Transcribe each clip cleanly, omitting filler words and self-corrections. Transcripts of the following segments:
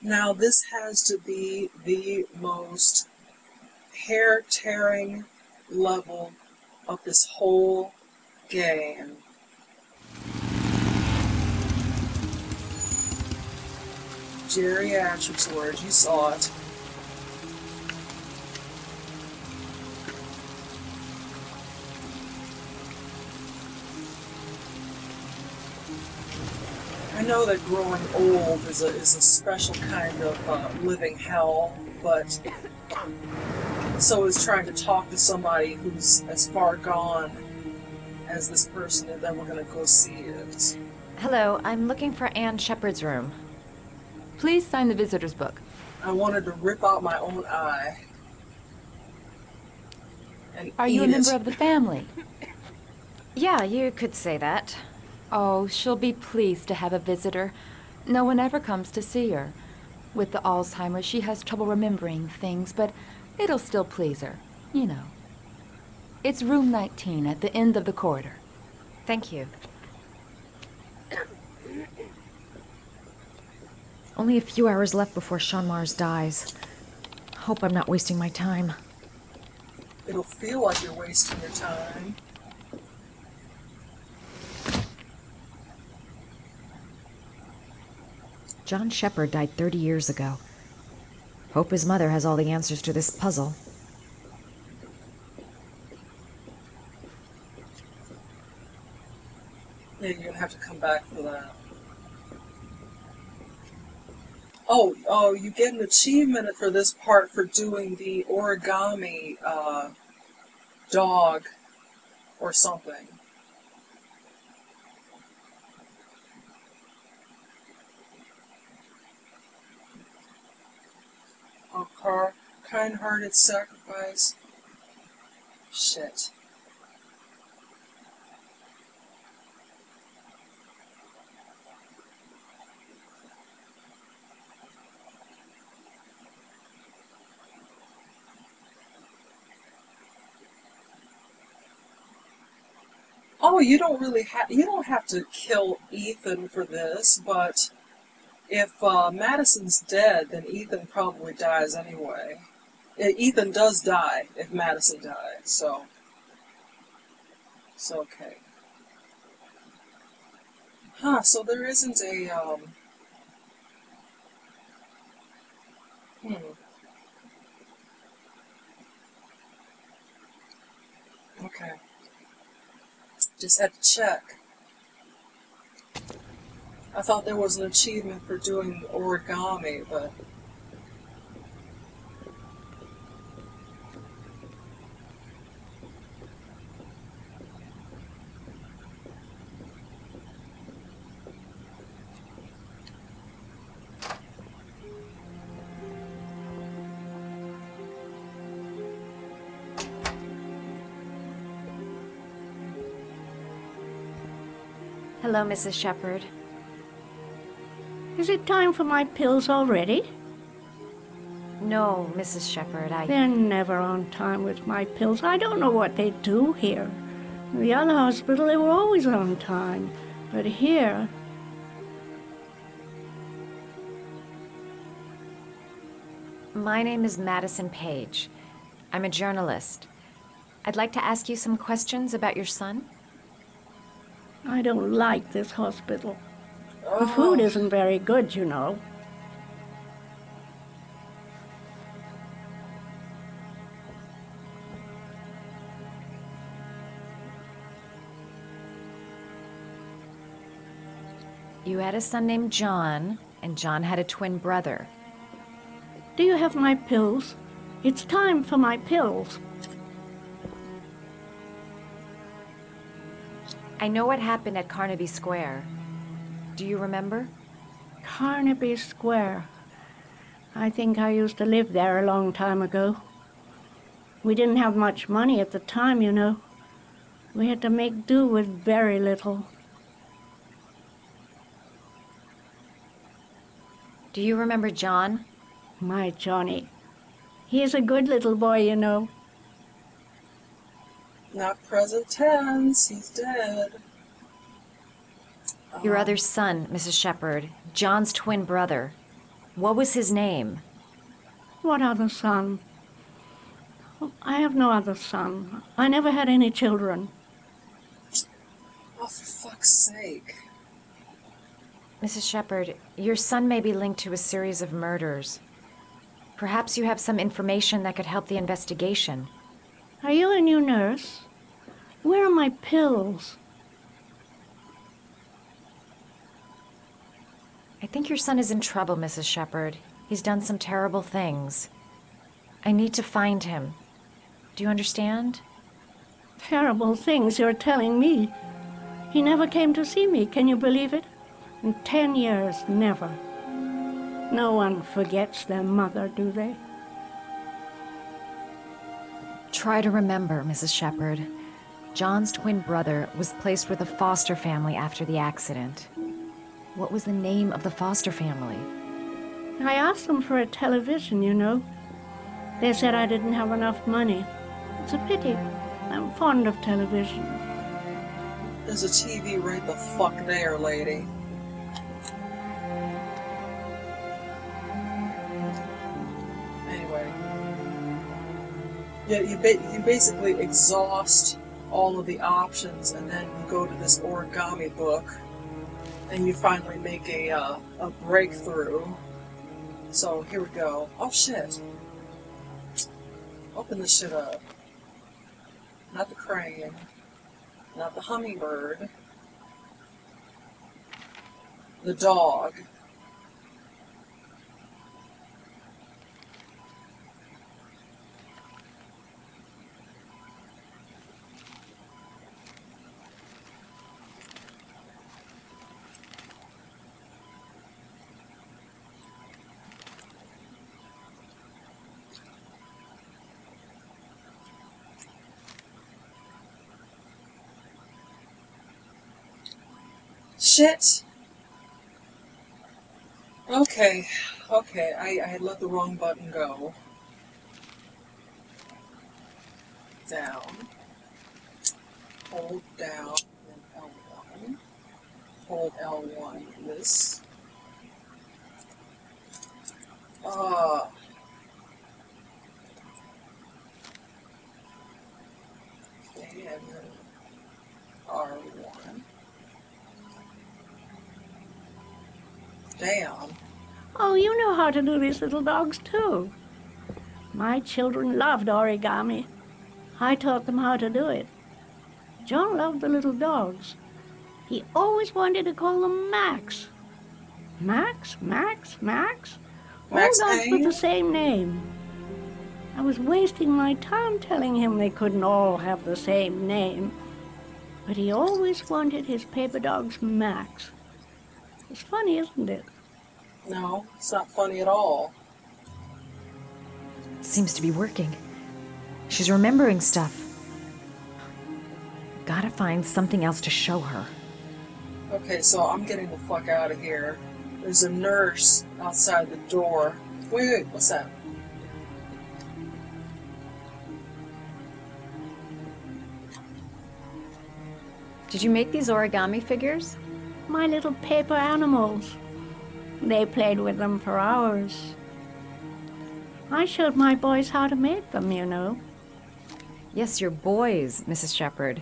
Now this has to be the most hair-tearing level of this whole game. Geriatrics words, you saw it. I know that growing old is a special kind of living hell, but so is trying to talk to somebody who's as far gone as this person that we're going to go see is. Hello, I'm looking for Anne Shepard's room. Please sign the visitor's book. I wanted to rip out my own eye. And Are eat you a it. member of the family? Yeah, you could say that. Oh, she'll be pleased to have a visitor. No one ever comes to see her. With the Alzheimer, she has trouble remembering things, but it'll still please her, you know. It's room 19 at the end of the corridor. Thank you. Only a few hours left before Sean Mars dies. Hope I'm not wasting my time. It'll feel like you're wasting your time. John Shepard died 30 years ago. Hope his mother has all the answers to this puzzle. Yeah, you're gonna have to come back for that. Oh, you get an achievement for this part for doing the origami dog or something. Oh, kind-hearted sacrifice. Shit. Oh, you don't have to kill Ethan for this, but if Madison's dead, then Ethan probably dies anyway. Ethan does die if Madison dies, so it's okay. Huh, so there isn't a, Okay. Just had to check. I thought there was an achievement for doing origami, but... Hello, Mrs. Shepard. Is it time for my pills already? No, Mrs. Shepard, They're never on time with my pills. I don't know what they do here. In the other hospital, they were always on time. But here... My name is Madison Page. I'm a journalist. I'd like to ask you some questions about your son. I don't like this hospital. The food isn't very good, you know. You had a son named John, and John had a twin brother. Do you have my pills? It's time for my pills. I know what happened at Carnaby Square. Do you remember? Carnaby Square. I think I used to live there a long time ago. We didn't have much money at the time, you know. We had to make do with very little. Do you remember John? My Johnny. He is a good little boy, you know. Not present tense, he's dead. Your other son, Mrs. Shepard, John's twin brother. What was his name? What other son? Oh, I have no other son. I never had any children. Oh, for fuck's sake. Mrs. Shepherd, your son may be linked to a series of murders. Perhaps you have some information that could help the investigation. Are you a new nurse? Where are my pills? I think your son is in trouble, Mrs. Shepherd. He's done some terrible things. I need to find him. Do you understand? Terrible things you're telling me. He never came to see me, can you believe it? In 10 years, never. No one forgets their mother, do they? Try to remember, Mrs. Shepherd. John's twin brother was placed with a foster family after the accident. What was the name of the foster family? I asked them for a television, you know. They said I didn't have enough money. It's a pity. I'm fond of television. There's a TV right the fuck there, lady. Anyway. Yeah, you basically exhaust all of the options, and then you go to this origami book, and you finally make a breakthrough. So, here we go. Oh, shit. Open this shit up. Not the crane. Not the hummingbird. The dog. Shit. Okay, I had let the wrong button go. Down. Hold down, then L1. Hold L1, this. Okay, and then R1. Damn. Oh, you know how to do these little dogs, too. My children loved origami. I taught them how to do it. John loved the little dogs. He always wanted to call them Max. Max, Max, Max. Max All dogs Payne? with the same name. I was wasting my time telling him they couldn't all have the same name. But he always wanted his paper dogs Max. It's funny, isn't it? No, it's not funny at all. It seems to be working. She's remembering stuff. Gotta find something else to show her. Okay, so I'm getting the fuck out of here. There's a nurse outside the door. Wait, what's that? Did you make these origami figures? My little paper animals. They played with them for hours. I showed my boys how to make them, you know. Yes, your boys, Mrs. Shepherd.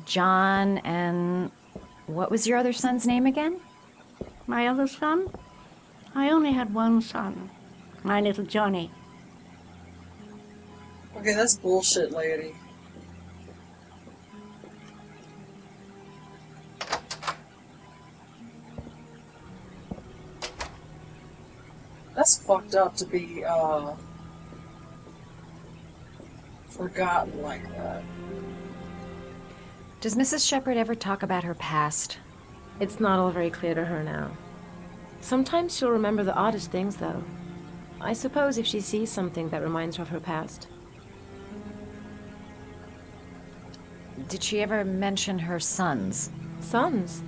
John and... what was your other son's name again? My other son? I only had one son. My little Johnny. Okay, that's bullshit, lady. That's fucked up to be, forgotten like that. Does Mrs. Shepherd ever talk about her past? It's not all very clear to her now. Sometimes she'll remember the oddest things, though. I suppose if she sees something that reminds her of her past. Did she ever mention her sons? Sons?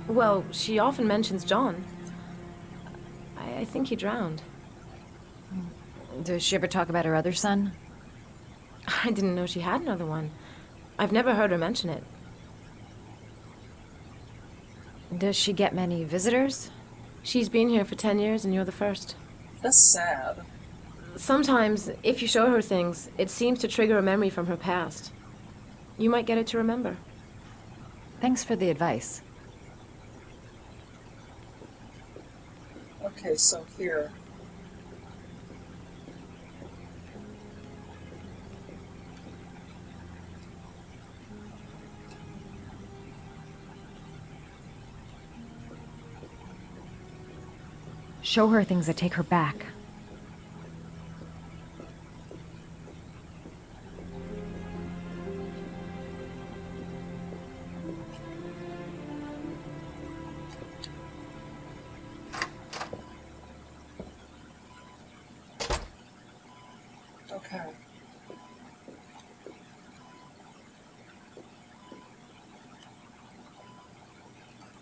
Well, she often mentions John. I think he drowned. Does she ever talk about her other son? I didn't know she had another one. I've never heard her mention it. Does she get many visitors? She's been here for 10 years and you're the first. That's sad. Sometimes, if you show her things, it seems to trigger a memory from her past. You might get it to remember. Thanks for the advice. Okay, so here. Show her things that take her back. Okay.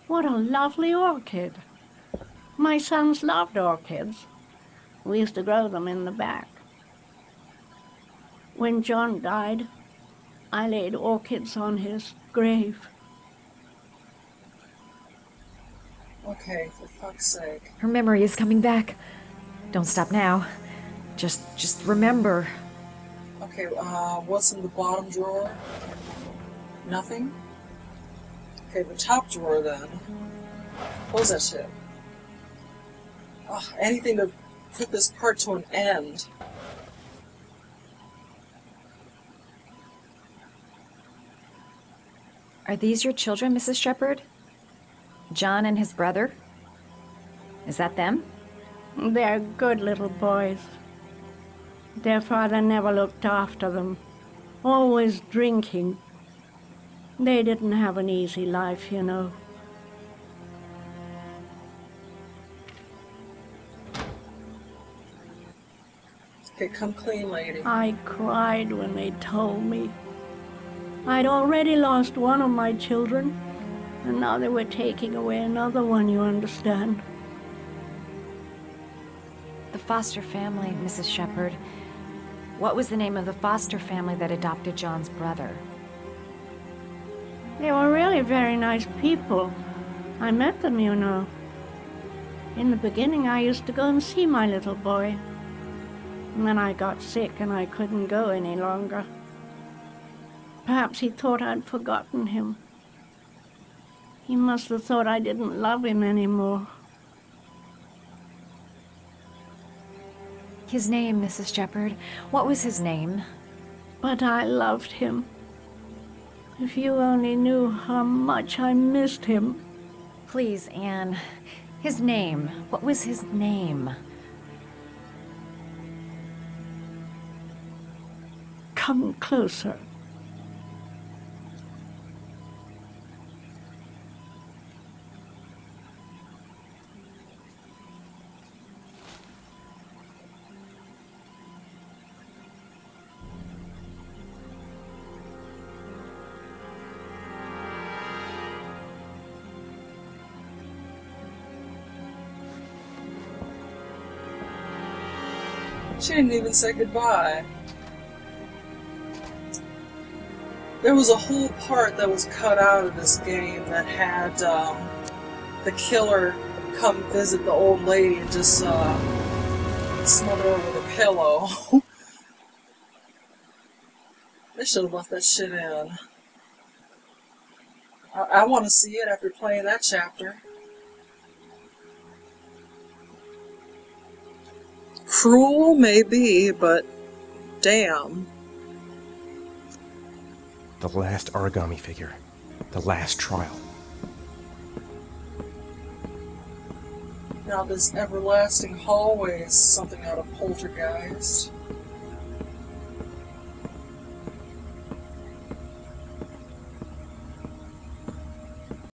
What a lovely orchid. My sons loved orchids. We used to grow them in the back. When John died, I laid orchids on his grave. Okay, for fuck's sake. Her memory is coming back. Don't stop now. Just remember. Okay, what's in the bottom drawer? Nothing? Okay, the top drawer then. Close that shit. Ugh, anything to put this part to an end. Are these your children, Mrs. Shepherd? John and his brother? Is that them? They're good little boys. Their father never looked after them, always drinking. They didn't have an easy life, you know. Okay, come clean, lady. I cried when they told me. I'd already lost one of my children, and now they were taking away another one, you understand. The foster family, Mrs. Shepherd. What was the name of the foster family that adopted John's brother? They were really very nice people. I met them, you know. In the beginning, I used to go and see my little boy. And then I got sick and I couldn't go any longer. Perhaps he thought I'd forgotten him. He must have thought I didn't love him anymore. His name, Mrs. Shepherd. What was his name? But I loved him. If you only knew how much I missed him. Please, Anne. His name. What was his name? Come closer. She didn't even say goodbye. There was a whole part that was cut out of this game that had the killer come visit the old lady and just smother her with a pillow. They should have left that shit in. I want to see it after playing that chapter. Cruel, maybe, but damn. The last origami figure. The last trial. Now this everlasting hallway is something out of Poltergeist.